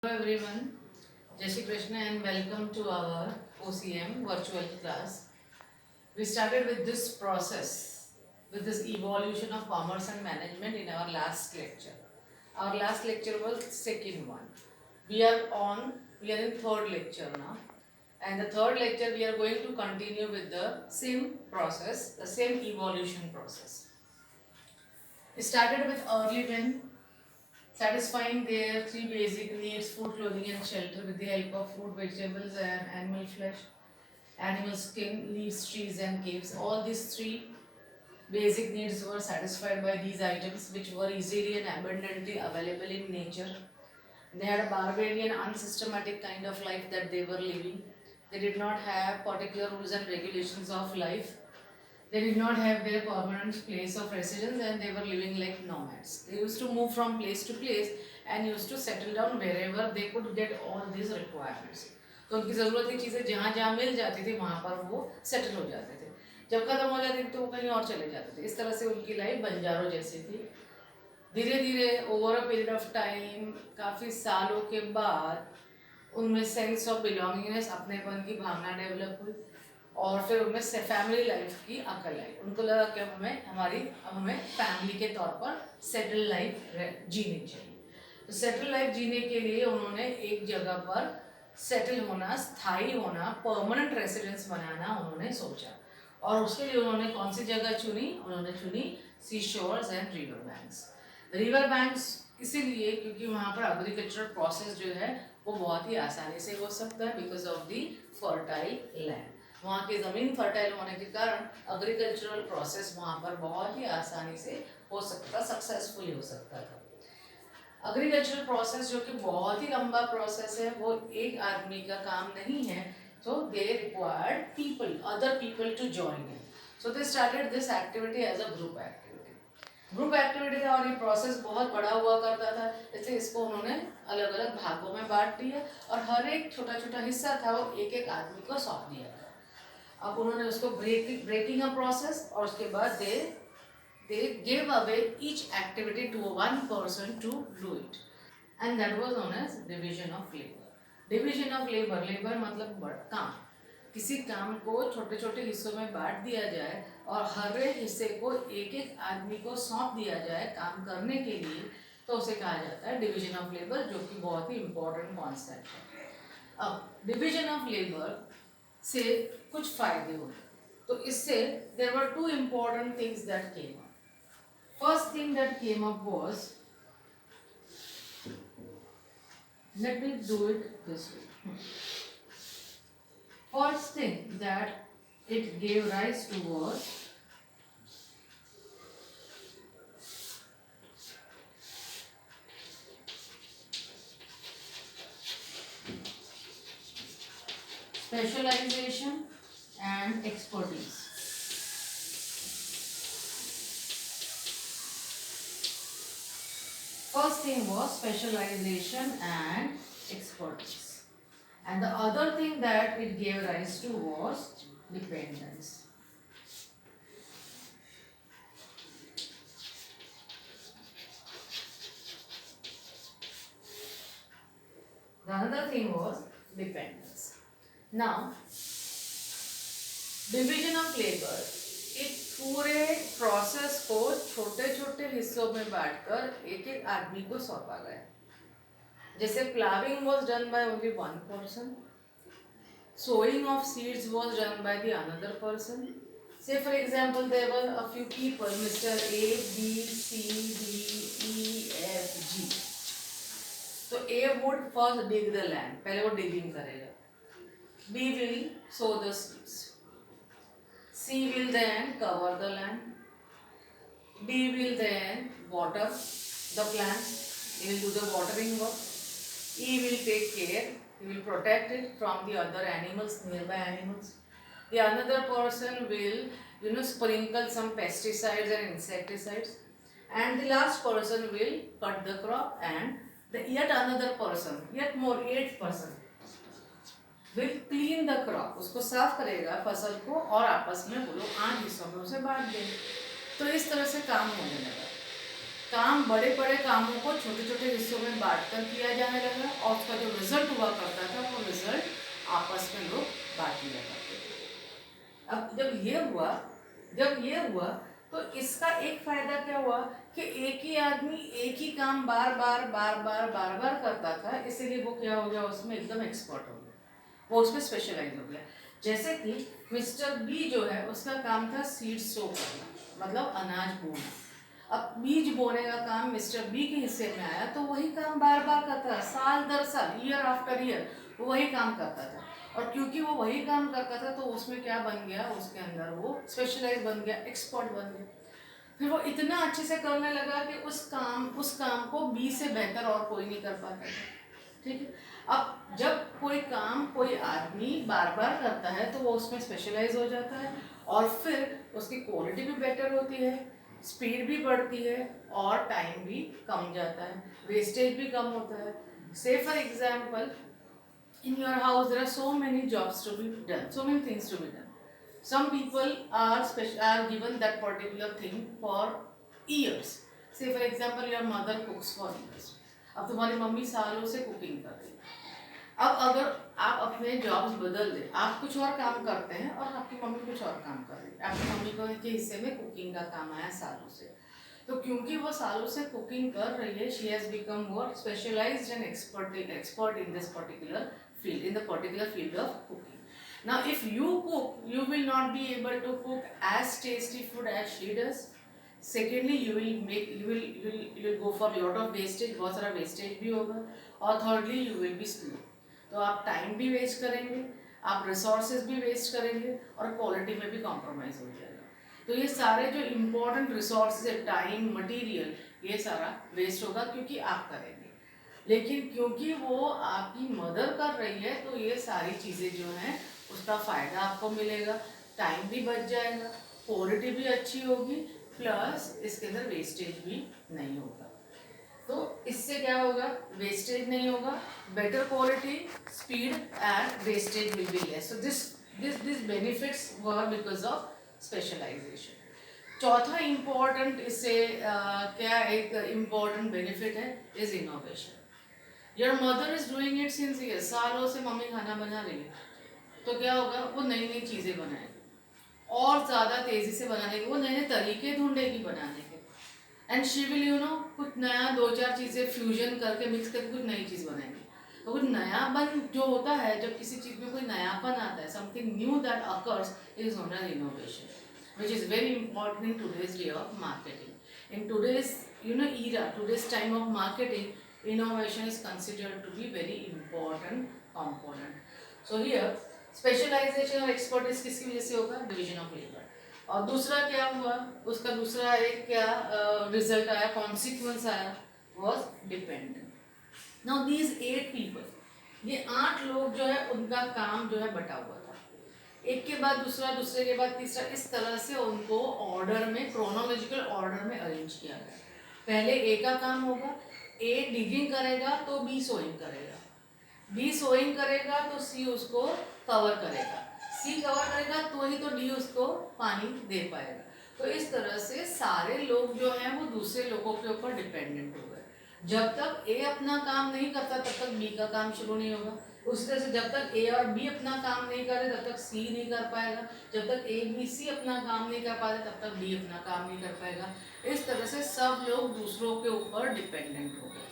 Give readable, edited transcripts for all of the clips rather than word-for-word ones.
Hello everyone, Jai Shri Krishna and welcome to our OCM virtual class. We started with this process, with this evolution of commerce and management in our last lecture. Our last lecture was second one. We are in third lecture now. And the third lecture we are going to continue with the same process, the same evolution process. We started with early men satisfying their three basic needs: food, clothing, and shelter, with the help of food, vegetables, and animal flesh, animal skin, leaves, trees, and caves. All these three basic needs were satisfied by these items, which were easily and abundantly available in nature. They had a barbarian, unsystematic kind of life that they were living. They did not have particular rules and regulations of life. They did not have their permanent place of residence and they were living like nomads. They used to move from place to place and used to settle down wherever they could get all these requirements. तो उनकी ज़रूरत की चीज़ें जहाँ जहाँ मिल जाती थी वहाँ पर वो सेटल हो जाते थे. जब खत्म हो जाती थी तो वो कहीं और चले जाते थे. इस तरह से उनकी लाइफ बंजारों जैसी थी. धीरे धीरे over a period of time, काफ़ी सालों के बाद उनमें सेंस ऑफ बिलोंगिंगनेस, अपनेपन की भावना डेवलप हुई और फिर उनमें फैमिली लाइफ की अकल आई. उनको लगा कि अब हमें फैमिली के तौर पर सेटल लाइफ जीनी चाहिए. तो सेटल लाइफ जीने के लिए उन्होंने एक जगह पर सेटल होना, स्थायी होना, परमानेंट रेसिडेंस बनाना उन्होंने सोचा. और उसके लिए उन्होंने कौन सी जगह चुनी? उन्होंने चुनी sea shores and river banks. River banks इसीलिए क्योंकि वहाँ पर एग्रीकल्चरल प्रोसेस जो है वो बहुत ही आसानी से हो सकता है because of the fertile land. वहाँ की ज़मीन फर्टाइल होने के कारण एग्रीकल्चरल प्रोसेस वहाँ पर बहुत ही आसानी से हो सकता, सक्सेसफुली हो सकता था. एग्रीकल्चरल प्रोसेस जो कि बहुत ही लंबा प्रोसेस है, वो एक आदमी का काम नहीं है. So they required people, other people to join in. So they started this activity as a group activity. Group activity था और ये प्रोसेस बहुत बड़ा हुआ करता था, इसलिए इसको उन्होंने अलग अलग भागों में बांट दिया और हर एक छोटा छोटा हिस्सा था वो एक एक आदमी को सौंप दिया था. अब उन्होंने उसको ब्रेकिंग अ प्रोसेस और उसके बाद they gave away each activity to one person to do it, and that was known as division of labor. Division of labour, labour मतलब काम. किसी काम को छोटे छोटे हिस्सों में बांट दिया जाए और हर एक हिस्से को एक एक आदमी को सौंप दिया जाए काम करने के लिए, तो उसे कहा जाता है डिवीजन ऑफ लेबर, जो कि बहुत ही इम्पोर्टेंट कॉन्सेप्ट है. अब डिवीजन ऑफ लेबर से कुछ फायदे हुए. तो इससे there were two important things that came up. First thing that came up was, let me do it this way. First thing that it gave rise to was specialization and expertise. First thing was specialization and expertise. And the other thing that it gave rise to was dependence. The another thing was dependence. Now, division of labour एक पूरे process को छोटे छोटे हिस्सों में बांटकर एक एक आदमी को सौंपा गया. जैसे ploughing was done by only one person, sowing of seeds was done by the another person. Say for example there were a few people, Mr. A, B, C, D, E, F, G. तो A would first dig the land, पहले वो digging करेगा. B will sow the seeds. C will then cover the land. D will then water the plants. He will do the watering work. E will take care. He will protect it from the other animals, nearby animals. The another person will sprinkle some pesticides and insecticides. And the last person will cut the crop, and the yet another person, yet more, eighth person will clean the crop. उसको साफ करेगा फसल को और आपस में वो लोग 8 हिस्सों में उसे बांट देंगे. तो इस तरह से काम होने लगा. काम बड़े बड़े कामों को छोटे छोटे हिस्सों में बांटकर किया जाने लगा और उसका जो रिजल्ट हुआ करता था वो रिजल्ट आपस में लोग बांट लिया करते थे। अब जब ये हुआ तो इसका एक फायदा क्या हुआ कि एक ही आदमी एक ही काम बार बार करता था, इसीलिए वो क्या हो गया, उसमें एकदम एक्सपर्ट हो गया, वो उसमें स्पेशलाइज हो गया। जैसे कि मिस्टर बी जो है उसका काम था सीड सो करना, मतलब अनाज बोना। अब बीज बोने का काम मिस्टर बी के हिस्से में आया तो वही काम बार बार करता था, साल दर साल, ईयर आफ्टर ईयर वो वही काम करता था। और क्योंकि वो वही काम करता था तो उसमें क्या बन गया, उसके अंदर वो स्पेशलाइज बन गया, एक्सपर्ट बन गया। फिर वो इतना अच्छे से करने लगा कि उस काम को बी से बेहतर और कोई नहीं कर पाता था। ठीक है। अब जब कोई काम कोई आदमी बार बार करता है तो वो उसमें स्पेशलाइज हो जाता है और फिर उसकी क्वालिटी भी बेटर होती है, स्पीड भी बढ़ती है और टाइम भी कम जाता है, वेस्टेज भी कम होता है। से for example, in your house there are so many jobs to be done, so many things to be done. Some people are given that particular thing for years. Say for example your mother cooks for years. अब तुम्हारी mummy सालों से cooking कर रही है। अब अगर आप अपने जॉब्स बदल दें, आप कुछ और काम करते हैं और आपकी मम्मी कुछ और काम कर रही है, आपकी मम्मी को के हिस्से में कुकिंग का काम आया सालों से, तो क्योंकि वो सालों से कुकिंग कर रही है, she has become more specialised and expert in this particular field, in the particular field of cooking. Now if you cook, you will not be able to cook as tasty food as she does. Secondly, you will go for lot of wastage, बहुत सारा wastage भी होगा। और thirdly, you will be slow, तो आप time भी waste करेंगे, आप रिसोर्सेज भी वेस्ट करेंगे और क्वालिटी में भी कॉम्प्रोमाइज हो जाएगा। तो ये सारे जो इम्पोर्टेंट रिसोर्सेज है, टाइम, मटेरियल, ये सारा वेस्ट होगा क्योंकि आप करेंगे। लेकिन क्योंकि वो आपकी मदर कर रही है तो ये सारी चीज़ें जो हैं उसका फ़ायदा आपको मिलेगा, टाइम भी बच जाएगा, क्वालिटी भी अच्छी होगी, प्लस इसके अंदर वेस्टेज भी नहीं होगा। तो इससे क्या होगा, वेस्टेज नहीं होगा, better quality, speed and wastage will be less. So this benefits were because of specialisation. चौथा इम्पॉर्टेंट इससे क्या एक इम्पॉर्टेंट बेनिफिट है, is innovation. Your mother is doing it since years, सालों से मम्मी खाना बना रही है, तो क्या होगा, वो नई नई चीज़ें बनाएगी और ज़्यादा तेज़ी से बनाने के, वो नए नए तरीके ढूंढेगी बनाने के। एंड शी विल कुछ नया, दो चार चीज़ें फ्यूजन करके मिक्स करके कुछ नई चीज़ बनाएगी। तो कुछ नयापन जो होता है, जब किसी चीज़ में कोई नयापन आता है, something new that occurs, is known as innovation, which is very important in today's day of marketing. In today's era, today's time of marketing, innovation is considered to be very important component. So here specialization और expertise किसकी वजह से होगा, division of labor। और दूसरा क्या हुआ, उसका दूसरा एक क्या रिजल्ट आया, कॉन्सिक्वेंस आया, was dependent। Now these 8 people, ये 8 लोग जो है उनका काम जो है बटा हुआ था, एक के बाद दूसरा, दूसरे के बाद तीसरा, इस तरह से उनको ऑर्डर में, क्रोनोलॉजिकल ऑर्डर में अरेंज किया गया। पहले ए का काम होगा, ए डिगिंग करेगा तो बी सोइंग करेगा, बी सोइंग करेगा तो सी उसको कवर करेगा, सी कवर करेगा तो ही तो डी उसको पानी दे पाएगा। तो इस तरह से सारे लोग जो हैं वो दूसरे लोगों के ऊपर डिपेंडेंट हो गए। जब तक ए अपना काम नहीं करता तब तक बी का काम शुरू नहीं होगा, उसी तरह से जब तक ए और बी अपना काम नहीं करे तब तक सी नहीं कर पाएगा, जब तक ए बी सी अपना काम नहीं कर पाते तब तक डी अपना काम नहीं कर पाएगा। इस तरह से सब लोग दूसरों के ऊपर डिपेंडेंट हो गए।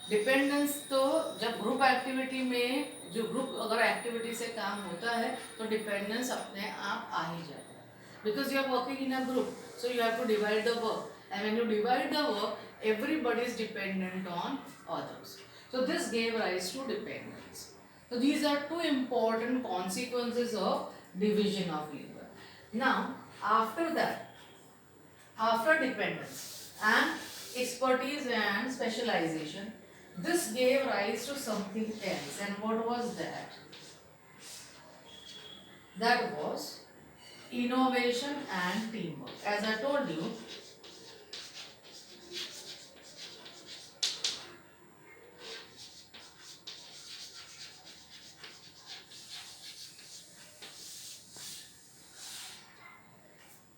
डिपेंडेंस तो जब ग्रुप एक्टिविटी में, जो ग्रुप अगर एक्टिविटी से काम होता है तो डिपेंडेंस अपने आप आ ही जाता है, because you are working in a group, so you have to divide the work, and when you divide the work everybody is dependent on others, so this gave rise to dependence. So these are two important consequences of division of labor. Now after that, after dependence and expertise and specialization, this gave rise to something else. And what was that? That was innovation and teamwork. As I told you,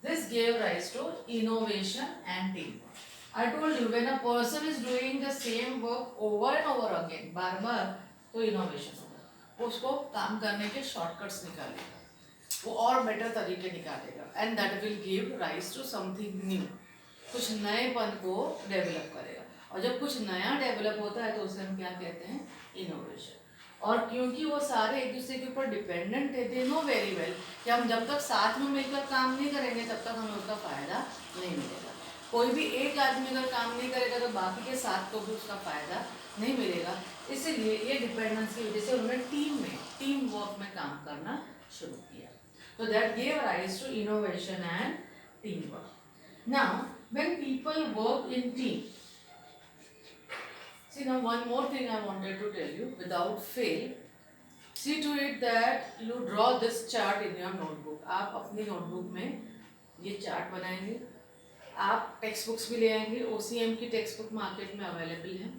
this gave rise to innovation and teamwork. I told you when a person is doing the same work over and over again, बार बार, तो innovation होगा. उसको काम करने के shortcuts निकालेगा, वो और better तरीके निकालेगा, and that will give rise to something new. कुछ नएपन को डेवलप करेगा, और जब कुछ नया डेवलप होता है तो उसे हम क्या कहते हैं? इनोवेशन. और क्योंकि वो सारे एक दूसरे के ऊपर डिपेंडेंट है, दे नो वेरी वेल कि हम जब तक साथ में मिलकर काम नहीं करेंगे तब तक हमें उसका फायदा नहीं मिलेगा. कोई भी एक आदमी अगर काम नहीं करेगा तो बाकी के साथ को भी उसका फायदा नहीं मिलेगा. इसीलिए ये डिपेंडेंस की वजह से उन्होंने टीम वर्क में काम करना शुरू किया. तो that gave rise to innovation and team work. Now when people work in team, see now one more thing I wanted to tell you without fail. See to it that you draw this chart in your notebook. आप अपनी notebook में ये chart बनाएंगे. आप text books भी ले आएंगे. OCM की टेक्स्ट बुक मार्केट में अवेलेबल है.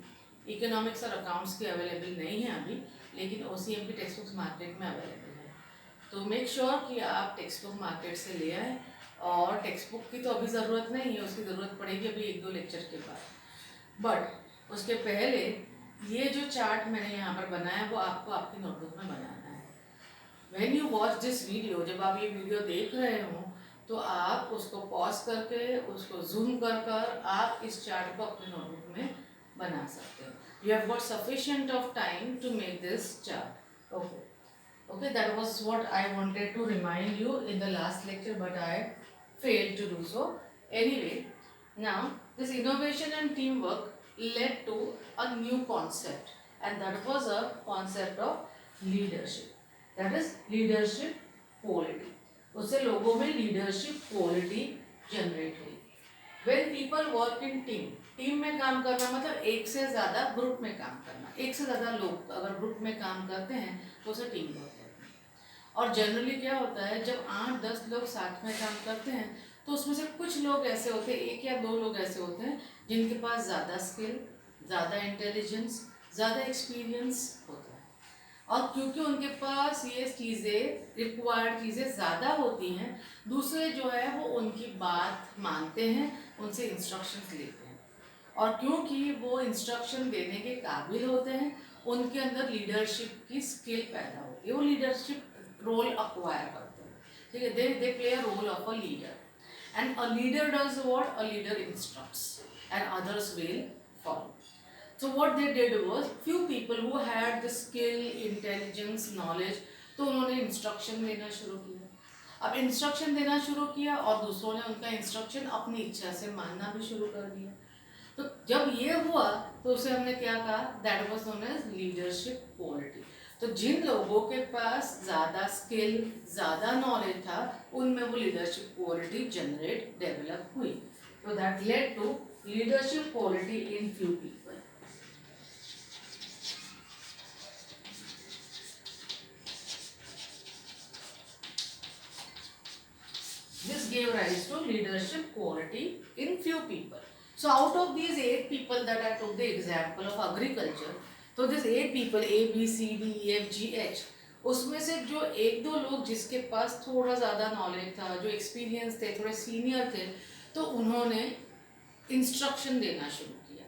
इकोनॉमिक्स और अकाउंट्स की अवेलेबल नहीं है अभी, लेकिन OCM की टेक्स्ट बुक्स मार्केट में अवेलेबल है. तो मेक श्योर कि आप टेक्स्ट बुक मार्केट से ले आए. और टेक्स्ट बुक की तो अभी ज़रूरत नहीं है, उसकी ज़रूरत पड़ेगी अभी 1-2 लेक्चर के बाद. बट उसके पहले ये जो चार्ट मैंने यहाँ पर बनाया वो आपको आपकी नोटबुक में बनाना है. When you watch this video, जब आप ये वीडियो देख रहे हो तो आप उसको पॉज करके उसको जूम कर कर आप इस चार्ट को अपनी नोटबुक में बना सकते हो. You have got sufficient of time to make this chart. Okay, that was what I wanted to remind you in the last lecture, but I failed to do so. Anyway, now this innovation and teamwork led to a new concept, and that was a concept of leadership. That is leadership quality. उससे लोगों में leadership quality generate हुई. When people work in team में काम करना मतलब एक से ज़्यादा ग्रुप में काम करना. एक से ज़्यादा लोग अगर ग्रुप में काम करते हैं तो उसे टीम वर्क कहते हैं. और जनरली क्या होता है, जब 8-10 लोग साथ में काम करते हैं तो उसमें से कुछ लोग ऐसे होते हैं, 1 या 2 लोग ऐसे होते हैं जिनके पास ज़्यादा स्किल, ज़्यादा इंटेलिजेंस, ज़्यादा एक्सपीरियंस होता है. और क्योंकि उनके पास ये चीज़ें, रिक्वायर्ड चीज़ें ज़्यादा होती हैं, दूसरे जो है वो उनकी बात मानते हैं, उनसे इंस्ट्रक्शंस लेते हैं. और क्योंकि वो इंस्ट्रक्शन देने के काबिल होते हैं, उनके अंदर लीडरशिप की स्किल पैदा होती है. वो लीडरशिप रोल अक्वायर करते हैं. ठीक है, they play a role of a leader. And a leader does what? A leader instructs and others will follow. So what they did was, few people who had the skill, intelligence, knowledge, तो उन्होंने instruction देना शुरू किया. अब instruction देना शुरू किया और दूसरों ने उनका इंस्ट्रक्शन अपनी इच्छा से मानना भी शुरू कर दिया. तो जब ये हुआ तो उसे हमने क्या कहा? That was known as leadership quality. तो जिन लोगों के पास ज़्यादा स्किल, ज़्यादा नॉलेज था, उनमें वो लीडरशिप क्वालिटी जनरेट, डेवलप हुई. तो that led to leadership quality in few people. This gave rise to leadership quality in few people. So out of these 8 people that I took the example of agriculture, तो this 8 people A B C D E F G H, उसमें से जो 1-2 लोग जिसके पास थोड़ा ज़्यादा knowledge था, जो एक्सपीरियंस थे, थोड़े सीनियर थे, तो उन्होंने इंस्ट्रक्शन देना शुरू किया.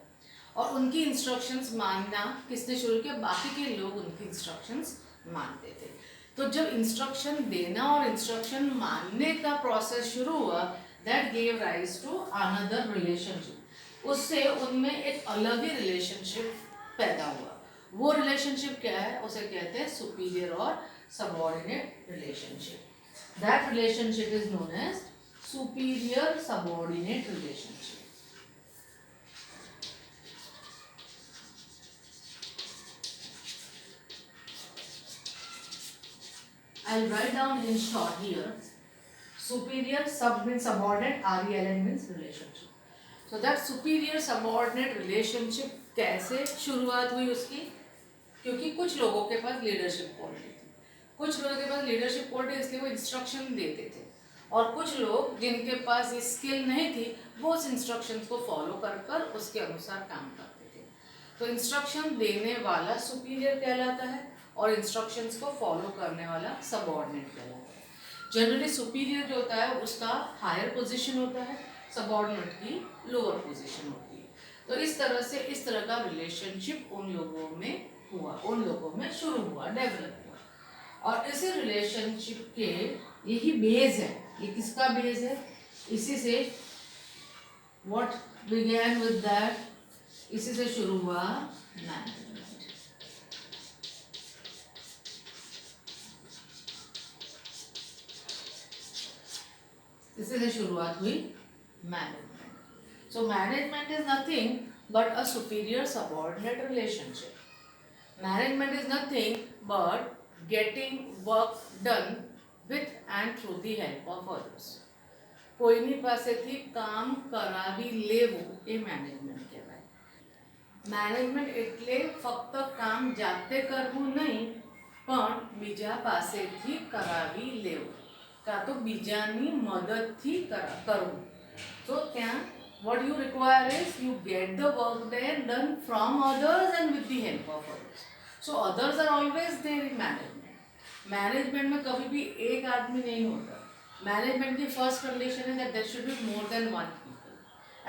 और उनकी इंस्ट्रक्शंस मानना किसने शुरू किया? बाकी के लोग उनकी इंस्ट्रक्शंस मानते थे. तो जब इंस्ट्रक्शन देना और इंस्ट्रक्शन मानने का प्रोसेस शुरू हुआ, that gave rise to another relationship. उससे उनमें एक अलग ही रिलेशनशिप पैदा हुआ. वो रिलेशनशिप क्या है? उसे कहते हैं सुपीरियर और subordinate relationship. That relationship is known as superior subordinate relationship. I'll write down in short here. Superior sub means subordinate, RELN means relationship. So that superior subordinate relationship कैसे शुरुआत हुई उसकी? क्योंकि कुछ लोगों के पास लीडरशिप क्वालिटी थी. कुछ लोगों के पास लीडरशिप क्वालिटी इसलिए वो इंस्ट्रक्शन देते थे, और कुछ लोग जिनके पास ये स्किल नहीं थी वो उस इंस्ट्रक्शन को फॉलो कर कर उसके अनुसार काम करते थे. तो इंस्ट्रक्शन देने वाला सुपीरियर कहलाता है और इंस्ट्रक्शंस को फॉलो करने वाला सबऑर्डिनेट कहलाता है. जनरली सुपीरियर जो होता है उसका हायर पोजीशन होता है सबऑर्डिनेट की लोअर पोजीशन होती है। तो इस तरह से इस तरह का रिलेशनशिप उन लोगों में हुआ, उन लोगों में शुरू हुआ, डेवलप हुआ। और इसी रिलेशनशिप के यही बेस है, ये किसका बेस है, इसी से व्हाट बिगैन विद दैट, इसी से शुरू हुआ मैनेजमेंट। इसी से शुरुआत हुई management. So management is nothing but a superior subordinate relationship. Management is nothing but getting work done with and through the help of others. કોઈની પાસેથી કામ કરાવી લેવું એ મેનેજમેન્ટ કહેવાય. મેનેજમેન્ટ એટલે ફક્ત કામ જાતે કરવું નહીં, પણ બીજા પાસેથી કરાવી લેવું, કાં તો બીજાની મદદથી કરવું. તો ત્યાં what you require is you get the work done from others and with the help of others. So others are always there in management. Management में कभी भी एक आदमी नहीं होता. मैनेजमेंट की फर्स्ट कंडीशन है that there should be more than one people.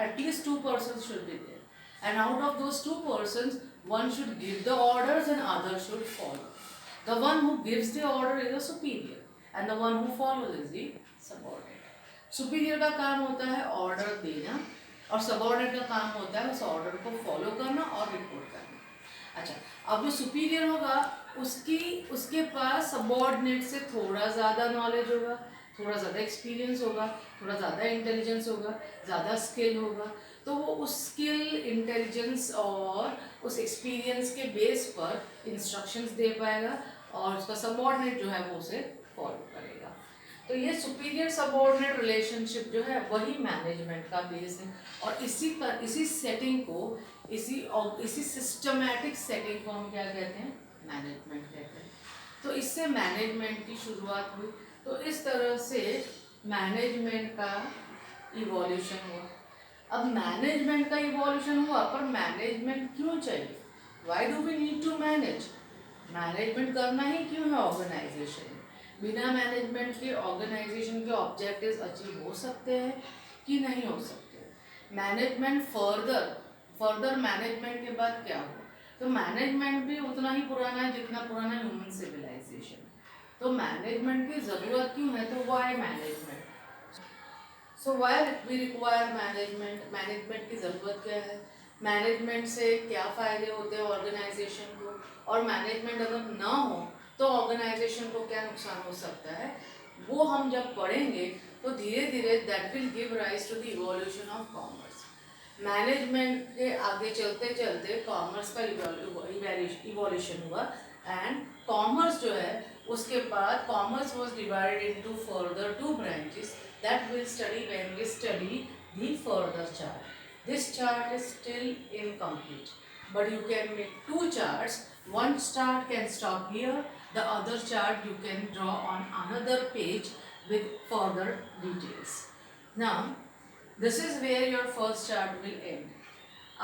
At least 2 persons should be there. And out of those 2 persons, one should give the orders and other should follow. The one who gives the order is a superior and the one who follows is the subordinate. Superior का काम होता है order देना और subordinate का काम होता है उस ऑर्डर को फॉलो करना और रिपोर्ट करना. अच्छा, अब जो सुपीरियर होगा उसके पास सबऑर्डिनेट से थोड़ा ज़्यादा नॉलेज होगा, थोड़ा ज़्यादा एक्सपीरियंस होगा, थोड़ा ज़्यादा इंटेलिजेंस होगा, ज़्यादा स्किल होगा. तो वो उस स्किल, इंटेलिजेंस और उस एक्सपीरियंस के बेस पर इंस्ट्रक्शंस दे पाएगा और उसका सबऑर्डिनेट जो है वो उसे फॉलो करेगा. तो ये सुपीरियर सबऑर्डिनेट रिलेशनशिप जो है वही मैनेजमेंट का बेस है. और इसी सेटिंग को, इसी सिस्टमैटिक सेटिंग को हम क्या कहते हैं, मैनेजमेंट कहते हैं. तो इससे मैनेजमेंट की शुरुआत हुई. तो इस तरह से मैनेजमेंट का इवोल्यूशन हुआ. अब मैनेजमेंट का इवोल्यूशन हुआ, पर मैनेजमेंट क्यों चाहिए, why do we need to manage, management करना ही क्यों है ऑर्गेनाइजेशन में. बिना मैनेजमेंट के ऑर्गेनाइजेशन के ऑब्जेक्टिव्स अचीव हो सकते हैं कि नहीं हो सकते. मैनेजमेंट फर्दर मैनेजमेंट के बाद क्या हो, तो मैनेजमेंट भी उतना ही पुराना है जितना पुराना ह्यूमन सिविलाइजेशन. तो मैनेजमेंट की ज़रूरत क्यों है, तो why management. So why we require management, management की ज़रूरत क्या है, मैनेजमेंट से क्या फ़ायदे होते हैं ऑर्गेनाइजेशन को, और मैनेजमेंट अगर ना हो तो ऑर्गेनाइजेशन को क्या नुकसान हो सकता है, वो हम जब पढ़ेंगे तो धीरे धीरे that will give rise to the evolution of commerce. Management के आगे चलते चलते कॉमर्स का इवोल्यूशन हुआ. एंड कॉमर्स जो है उसके बाद commerce was divided into further 2 branches that we'll study when we study the further chart. This chart is still incomplete, but you can make 2 charts. One chart can stop here, the other chart you can draw on another page with further details. Now, this is where your first chart will end.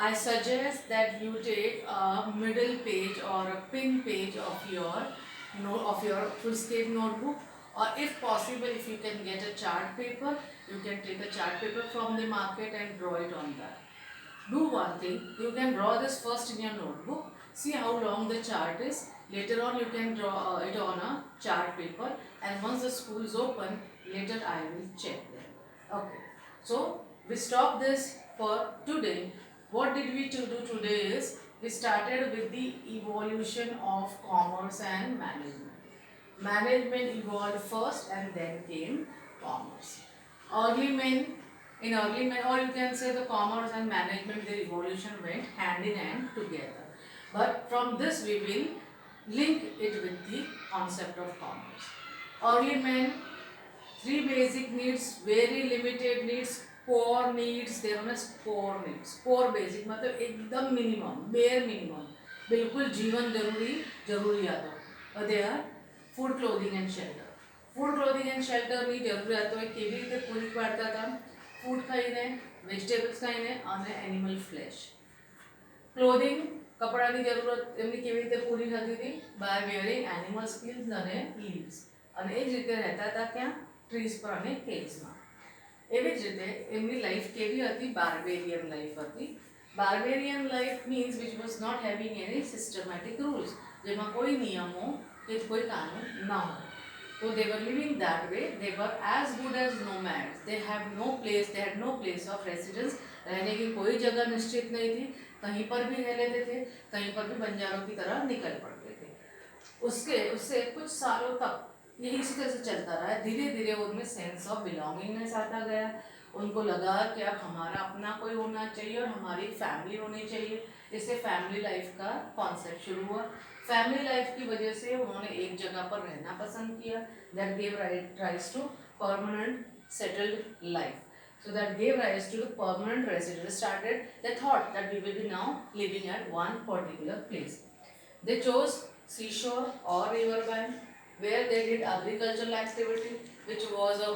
I suggest that you take a middle page or a pin page of your Fullscape notebook. Or if possible, if you can get a chart paper, you can take a chart paper from the market and draw it on that. Do one thing, you can draw this first in your notebook, see how long the chart is. Later on you can draw it on a chart paper, and once the school is open, later I will check them. Okay, so we stop this for today. What did we do today is, we started with the evolution of commerce and management. Management evolved first and then came commerce. Early men, or you can say the commerce and management, their evolution went hand in hand together. But from this we will link it with the concept of commerce. Early men, 3 basic needs, very limited needs, core needs, they are known as core needs. core basic मतलब एकदम minimum, bare minimum, बिल्कुल जीवन जरूरियातों. और they are food clothing and shelter. Food clothing and શેલ્ટરની જરૂરિયાતો એ કેવી રીતે પૂરી પાડતા હતા, ફૂડ ખાઈને, વેજીટેબલ્સ ખાઈને અને એનિમલ ફ્લેશ. ક્લોથિંગ, કપડાની જરૂરત એમની કેવી રીતે પૂરી થતી હતી, બાય વેરિંગ એનિમલ સ્કિન્સ અને લીવ્સ. અને એ જ રીતે રહેતા હતા ક્યાં, ટ્રીઝ પર અને કેવ્સમાં. એવી જ રીતે એમની લાઈફ કેવી હતી? બાર્બેરિયન લાઈફ હતી. Barbarian life means which was not having any systematic rules, જેમાં કોઈ નિયમો કે કોઈ કાનૂન ન હોય. So they were living that way. They were as good as nomads. They had no place of residence. रहने की कोई जगह निश्चित नहीं थी, कहीं पर भी रह लेते थे, कहीं पर भी बंजारों की तरह निकल पड़ते थे. उससे कुछ सालों तक यही इसी तरह से चलता रहा. धीरे धीरे उनमें सेंस ऑफ बिलोंगिंगनेस आता गया. उनको लगा कि अब हमारा अपना कोई होना चाहिए और हमारी फैमिली होनी चाहिए. इससे फैमिली लाइफ का कॉन्सेप्ट शुरू हुआ. फैमिली लाइफ की वजह से उन्होंने एक जगह पर रहना पसंद किया. That gave rise to permanent settled life. So that gave rise to the permanent residents. They thought that we will be now living at one particular place. They chose seashore or riverbank, where they did agricultural activity, which was a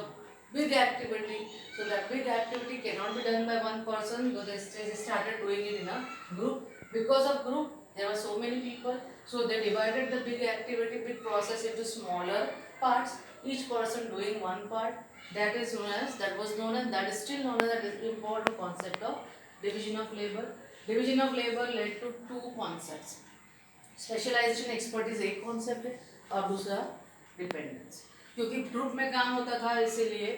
big activity. So that big activity cannot be done by one person, so they started doing it in a group. Because of group, there were so many people, so they divided the big activity, big process into smaller parts, each person doing one part. That is known as, that is still known as that important concept of division of labor. Division of labor led to two concepts. Specialisation expertise एक concept है और दूसरा dependence. क्योंकि group में काम होता था, इसीलिए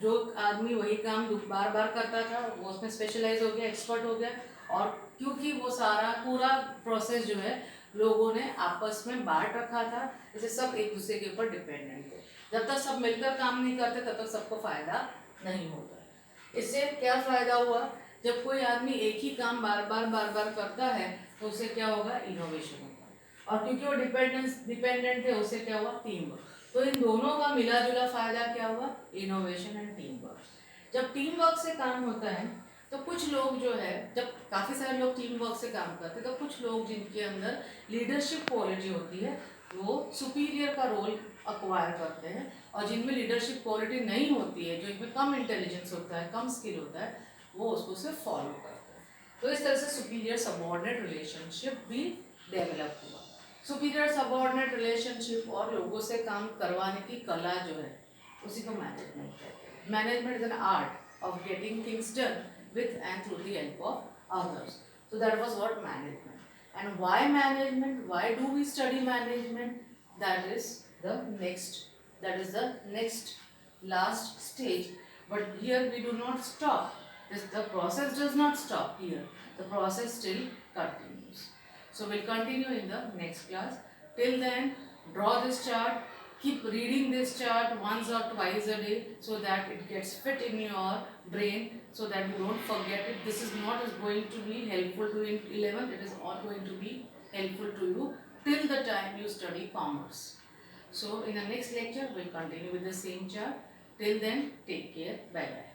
जो आदमी वही काम बार बार करता था वो उसमें स्पेशलाइज हो गया, एक्सपर्ट हो गया. और क्योंकि वो सारा पूरा प्रोसेस जो है लोगों ने आपस में बांट रखा था, इसे सब एक दूसरे के ऊपर डिपेंडेंट थे. जब तक सब मिलकर काम नहीं करते तब तक सबको फायदा नहीं होता. इससे क्या फायदा हुआ? जब कोई आदमी एक ही काम बार बार करता है तो उससे क्या होगा? इनोवेशन होगा. और क्योंकि वो डिपेंडेंट थे, उससे क्या हुआ? Team work. तो इन दोनों का मिला जुला फायदा क्या हुआ? Innovation and team work. जब टीम वर्क से काम होता है तो कुछ लोग जो है, जब काफ़ी सारे लोग टीम वर्क से काम करते हैं तो कुछ लोग जिनके अंदर लीडरशिप क्वालिटी होती है वो सुपीरियर का रोल अक्वायर करते हैं, और जिनमें लीडरशिप क्वालिटी नहीं होती है, जो इनमें कम इंटेलिजेंस होता है, कम स्किल होता है, वो उसको सिर्फ फॉलो करते हैं. तो इस तरह से सुपीरियर सबऑर्डिनेट रिलेशनशिप भी डेवलप हुआ. सुपीरियर सबऑर्डिनेट रिलेशनशिप और लोगों से काम करवाने की कला जो है उसी को मैनेजमेंट कहते हैं. Management is an art of getting things done with and through the help of others. So that was what management. And why management? Why do we study management? That is the next last stage. But here we do not stop. The process does not stop here. The process still continues. So we'll continue in the next class. Till then, draw this chart. Keep reading this chart once or twice a day so that it gets fit in your brain, so that you don't forget it. This is not going to be helpful to you in 11th. It is all going to be helpful to you till the time you study commerce. So in the next lecture, we'll continue with the same chart. Till then, take care. Bye bye.